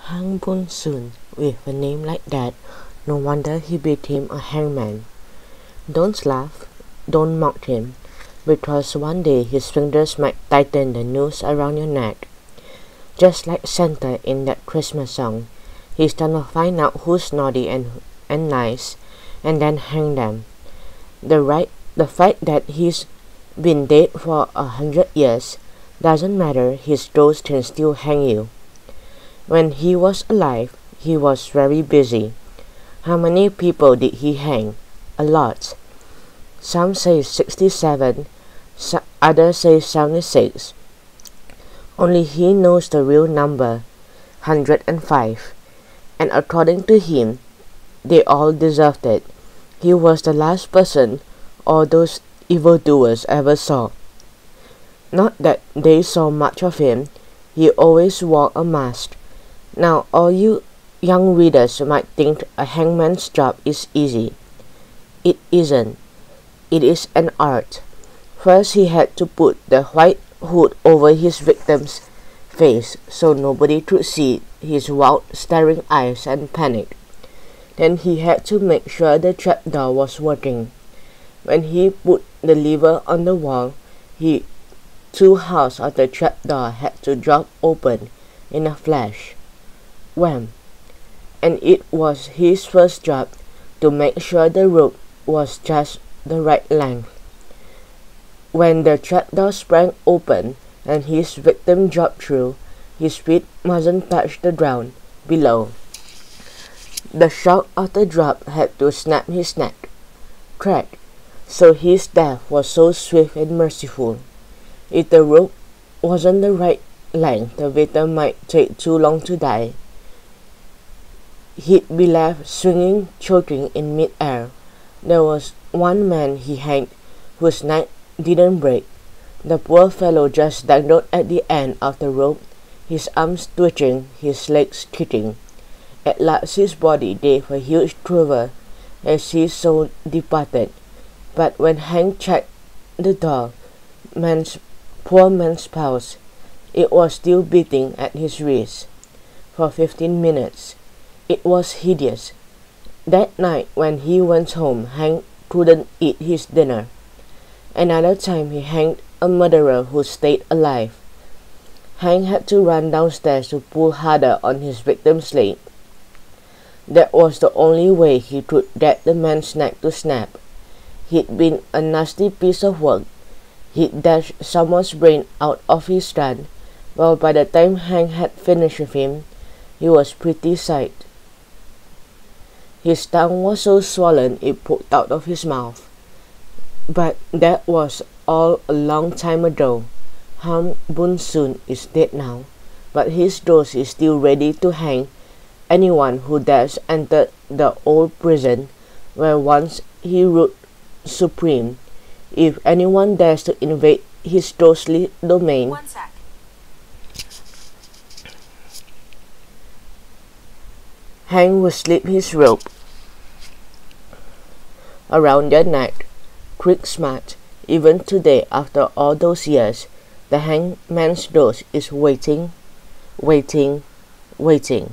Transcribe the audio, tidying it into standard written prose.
Hangman soon, with a name like that, no wonder he became a hangman. Don't laugh, don't mock him, because one day his fingers might tighten the noose around your neck. Just like Santa in that Christmas song, he's gonna find out who's naughty and nice, and then hang them. The fact that he's been dead for 100 years doesn't matter, his ghost can still hang you. When he was alive, he was very busy. How many people did he hang? A lot. Some say 67, others say 76. Only he knows the real number, 105. And according to him, they all deserved it. He was the last person all those evildoers ever saw. Not that they saw much of him, he always wore a mask. Now all you young readers might think a hangman's job is easy. It isn't. It is an art. First he had to put the white hood over his victim's face so nobody could see his wild staring eyes and panic. Then he had to make sure the trapdoor was working. When he put the lever on the wall, two halves of the trapdoor had to drop open in a flash. Wham! And it was his first job to make sure the rope was just the right length. When the trapdoor sprang open and his victim dropped through, his feet mustn't touch the ground below. The shock of the drop had to snap his neck. Crack! So his death was so swift and merciful. If the rope wasn't the right length, the victim might take too long to die. He'd be left swinging, choking in mid-air. There was one man he hanged whose neck didn't break. The poor fellow just dangled at the end of the rope, his arms twitching, his legs kicking. At last his body gave a huge quiver as his soul departed. But when Hank checked the door, poor man's pulse, it was still beating at his wrist. For 15 minutes. It was hideous. That night when he went home, Hank couldn't eat his dinner. Another time he hanged a murderer who stayed alive. Hank had to run downstairs to pull harder on his victim's leg. That was the only way he could get the man's neck to snap. He'd been a nasty piece of work. He'd dashed someone's brain out of his gun. Well, by the time Hank had finished with him, he was pretty sight. His tongue was so swollen it poked out of his mouth. But that was all a long time ago. Ham Bun Soon is dead now, but his ghost is still ready to hang anyone who dares enter the old prison where once he ruled supreme. If anyone dares to invade his ghostly domain, Hank will slip his rope around their neck, quick smart. Even today, after all those years, the hangman's ghost is waiting, waiting, waiting.